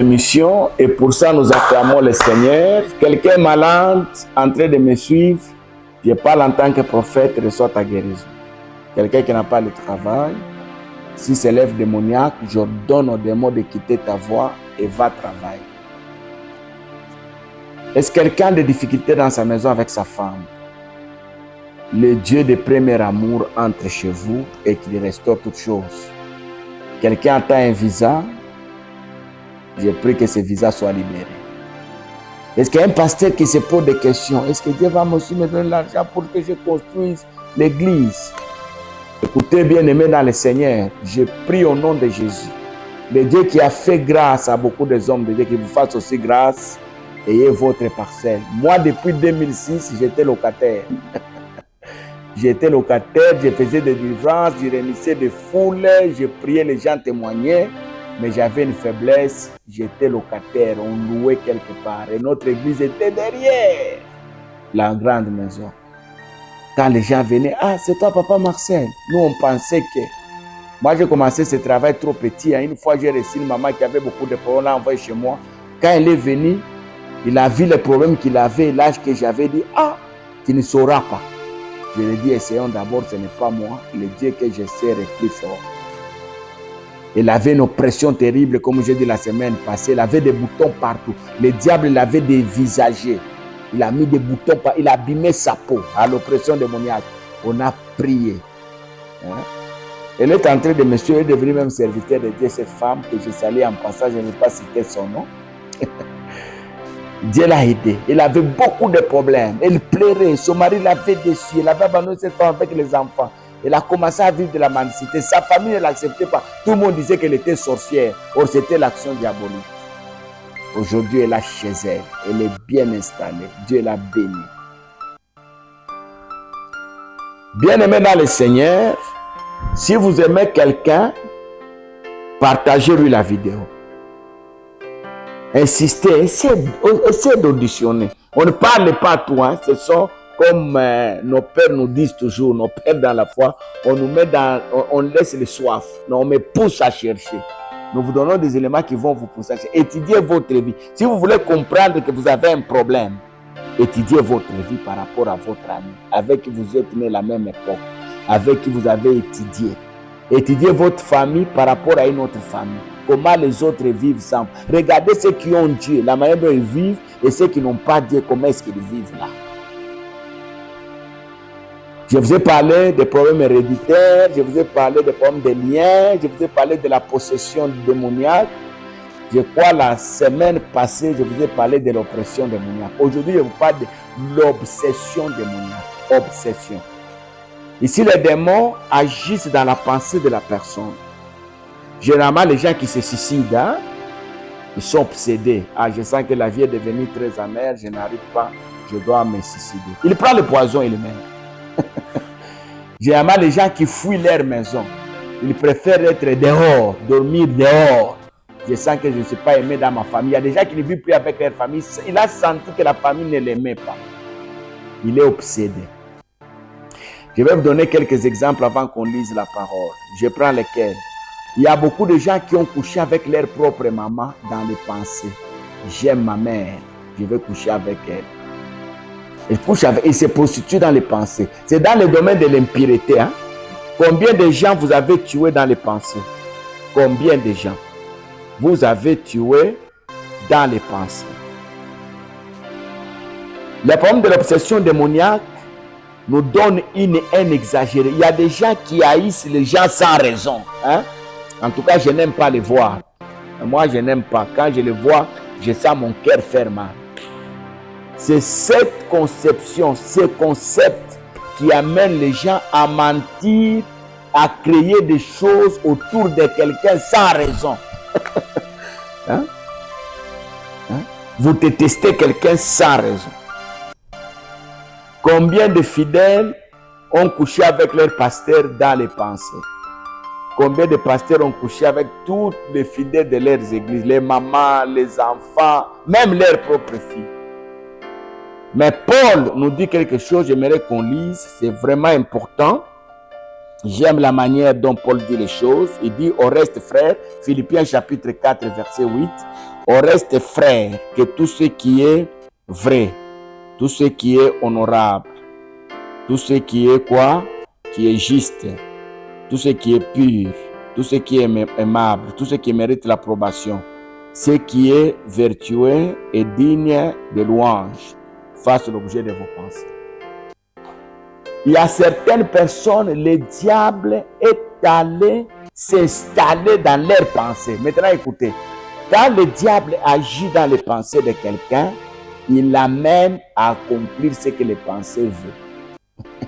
Mission et pour ça nous acclamons le Seigneur. Quelqu'un est malade en train de me suivre, je parle en tant que prophète, reçoit ta guérison. Quelqu'un qui n'a pas le travail, si c'est l'œuvre démoniaque, j'ordonne au démon de quitter ta voie et va travailler. Est-ce quelqu'un a des difficultés dans sa maison avec sa femme? Le Dieu de premier amour entre chez vous et qu'il restaure toutes choses. Quelqu'un attend un visa, je prie que ce visa soit libéré. Est-ce qu'il y a un pasteur qui se pose des questions? Est-ce que Dieu va aussi me donner l'argent pour que je construise l'église? Écoutez, bien-aimés dans le Seigneur, je prie au nom de Jésus. Le Dieu qui a fait grâce à beaucoup des hommes de Dieu, qui vous fasse aussi grâce, ayez votre parcelle. Moi, depuis 2006, j'étais locataire. J'étais locataire, je faisais des délivrances, je réunissais des foules, je priais, les gens témoignaient. Mais j'avais une faiblesse, j'étais locataire, on louait quelque part. Et notre église était derrière la grande maison. Quand les gens venaient, ah, c'est toi, papa Marcel. Nous, on pensait que... Moi, j'ai commencé ce travail trop petit. Une fois, j'ai reçu une maman qui avait beaucoup de problèmes, on l'a envoyé chez moi. Quand elle est venue, il a vu les problèmes qu'il avait, l'âge que j'avais, dit, ah, tu ne sauras pas. Je lui ai dit, essayons d'abord, ce n'est pas moi. Le Dieu que je sers est plus fort. Il avait une oppression terrible, comme j'ai dit la semaine passée. Il avait des boutons partout. Le diable l'avait dévisagé. Il a mis des boutons partout. Il a abîmé sa peau à l'oppression démoniaque. On a prié. Elle est en train de me suivre, elle est devenue même serviteur de Dieu, cette femme que je salue en passage, je ne vais pas citer son nom. Dieu l'a aidé. Il avait beaucoup de problèmes. Elle pleurait. Son mari l'avait déçu. Elle avait abandonné cette femme avec les enfants. Elle a commencé à vivre de la mendicité. Sa famille ne l'acceptait pas. Tout le monde disait qu'elle était sorcière. Or, c'était l'action diabolique. Aujourd'hui, elle est chez elle. Elle est bien installée. Dieu l'a bénie. Bien-aimé dans le Seigneur, si vous aimez quelqu'un, partagez-lui la vidéo. Insistez, essayez d'auditionner. On ne parle pas tout, hein. Ce sont comme nos pères nous disent toujours, nos pères dans la foi, on nous met dans, on laisse les soifs, on me pousse à chercher. Nous vous donnons des éléments qui vont vous pousser à chercher. Étudiez votre vie. Si vous voulez comprendre que vous avez un problème, étudiez votre vie par rapport à votre ami, avec qui vous êtes né la même époque, avec qui vous avez étudié. Étudiez votre famille par rapport à une autre famille. Comment les autres vivent ensemble. Regardez ceux qui ont Dieu, la manière dont ils vivent, et ceux qui n'ont pas Dieu, comment est-ce qu'ils vivent là. Je vous ai parlé des problèmes héréditaires, je vous ai parlé des problèmes de liens, je vous ai parlé de la possession démoniaque. Je crois la semaine passée, je vous ai parlé de l'oppression démoniaque. Aujourd'hui, je vous parle de l'obsession démoniaque. Obsession. Ici, les démons agissent dans la pensée de la personne. Généralement, les gens qui se suicident, hein, ils sont obsédés. Ah, je sens que la vie est devenue très amère, je n'arrive pas, je dois me suicider. Il prend le poison et le met. Généralement, les gens qui fuient leur maison, ils préfèrent être dehors, dormir dehors. Je sens que je ne suis pas aimé dans ma famille. Il y a des gens qui ne vivent plus avec leur famille. Il a senti que la famille ne l'aimait pas. Il est obsédé. Je vais vous donner quelques exemples avant qu'on lise la parole. Je prends lesquels. Il y a beaucoup de gens qui ont couché avec leur propre maman dans les pensées. J'aime ma mère, je vais coucher avec elle. Ils se prostituent dans les pensées. C'est dans le domaine de l'impureté. Hein? Combien de gens vous avez tué dans les pensées? Combien de gens vous avez tué dans les pensées? Le problème de l'obsession démoniaque nous donne une haine exagérée. Il y a des gens qui haïssent les gens sans raison. Hein? En tout cas, je n'aime pas les voir. Moi, je n'aime pas. Quand je les vois, je sens mon cœur faire mal. C'est cette conception, ce concept qui amène les gens à mentir, à créer des choses autour de quelqu'un sans raison. Hein? Hein? Vous détestez quelqu'un sans raison. Combien de fidèles ont couché avec leur pasteur dans les pensées? Combien de pasteurs ont couché avec tous les fidèles de leurs églises, les mamans, les enfants, même leurs propres filles? Mais Paul nous dit quelque chose, j'aimerais qu'on lise, c'est vraiment important. J'aime la manière dont Paul dit les choses. Il dit au reste, frères, Philippiens chapitre 4, verset 8, On reste frère que tout ce qui est vrai, tout ce qui est honorable, tout ce qui est quoi? Qui est juste, tout ce qui est pur, tout ce qui est aimable, tout ce qui mérite l'approbation, ce qui est vertueux et digne de louange, fasse l'objet de vos pensées. Il y a certaines personnes, le diable est allé s'installer dans leurs pensées. Maintenant, écoutez, quand le diable agit dans les pensées de quelqu'un, il l'amène à accomplir ce que les pensées veulent.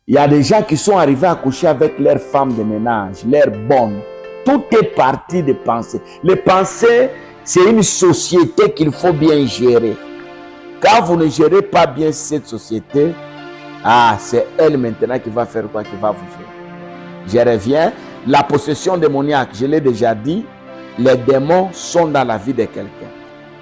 Il y a des gens qui sont arrivés à coucher avec leurs femmes de ménage, leurs bonnes. Tout est parti des pensées. Les pensées, c'est une société qu'il faut bien gérer. Quand vous ne gérez pas bien cette société, c'est elle maintenant qui va faire quoi? Qui va vous gérer. Je reviens. La possession démoniaque, je l'ai déjà dit, les démons sont dans la vie de quelqu'un.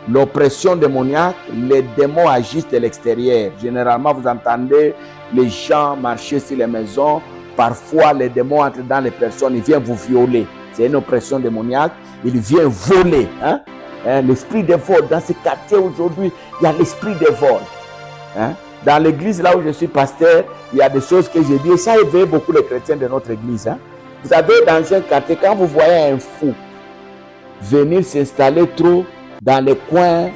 L'oppression démoniaque, les démons agissent de l'extérieur. Généralement, vous entendez les gens marcher sur les maisons. Parfois, les démons entrent dans les personnes, ils viennent vous violer. C'est une oppression démoniaque. Il vient voler. L'esprit de vol. Dans ce quartier aujourd'hui, il y a l'esprit de vol. Dans l'église là où je suis pasteur, il y a des choses que j'ai dit. Et ça éveille beaucoup les chrétiens de notre église. Vous savez, dans un quartier, quand vous voyez un fou venir s'installer trop dans les coins,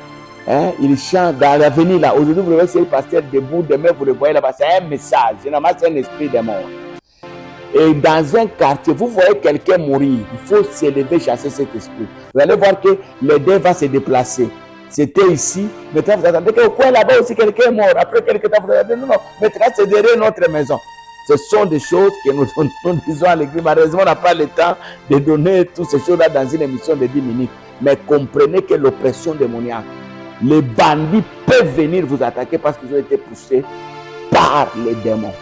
il chante dans l'avenir là. Aujourd'hui, vous voyez le pasteur debout, demain vous le voyez là-bas. C'est un message. Généralement, c'est un esprit de mort. Et dans un quartier, vous voyez quelqu'un mourir, il faut s'élever, chasser cet esprit. Vous allez voir que le dé va se déplacer. C'était ici, maintenant vous attendez qu'au coin là-bas aussi quelqu'un est mort. Après quelques temps, vous attendez, non, maintenant c'est derrière notre maison. Ce sont des choses que nous disons à l'église. Malheureusement, on n'a pas le temps de donner toutes ces choses-là dans une émission de 10 minutes. Mais comprenez que l'oppression démoniaque, les bandits peuvent venir vous attaquer parce qu'ils ont été poussés par les démons.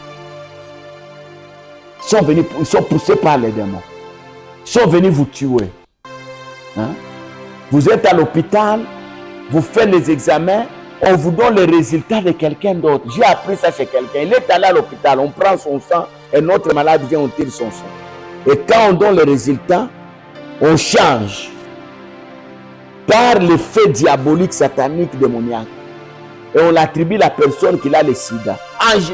Ils sont poussés par les démons. Ils sont venus vous tuer. Vous êtes à l'hôpital, vous faites les examens, on vous donne les résultats de quelqu'un d'autre. J'ai appris ça chez quelqu'un. Il est allé à l'hôpital, on prend son sang, et notre malade vient, on tire son sang. Et quand on donne les résultats, on change par l'effet diabolique, satanique, démoniaque. Et on attribue la personne qui a le sida.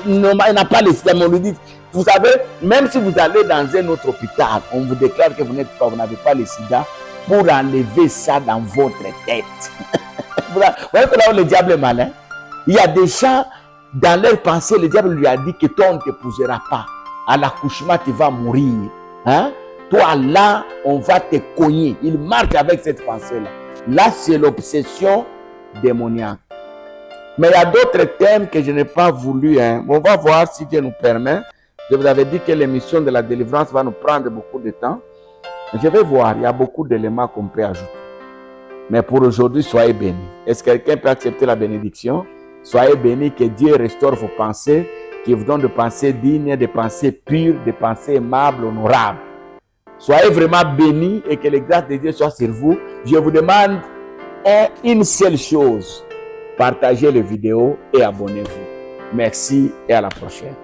Non, il n'a pas le sida, mais on lui dit, vous savez, même si vous allez dans un autre hôpital, on vous déclare que vous n'avez pas le sida pour enlever ça dans votre tête. Vous voyez que là où le diable est malin. Il y a des gens, dans leur pensée, le diable lui a dit que toi, on ne t'épousera pas. À l'accouchement, tu vas mourir. Toi, là, on va te cogner. Il marche avec cette pensée-là. Là, c'est l'obsession démoniaque. Mais il y a d'autres thèmes que je n'ai pas voulu. On va voir si Dieu nous permet. Je vous avais dit que l'émission de la délivrance va nous prendre beaucoup de temps. Je vais voir, il y a beaucoup d'éléments qu'on peut ajouter. Mais pour aujourd'hui, soyez bénis. Est-ce que quelqu'un peut accepter la bénédiction? Soyez bénis, que Dieu restaure vos pensées, qu'il vous donne des pensées dignes, des pensées pures, des pensées aimables, honorables. Soyez vraiment bénis et que les grâces de Dieu soient sur vous. Je vous demande une seule chose. Partagez les vidéos et abonnez-vous. Merci et à la prochaine.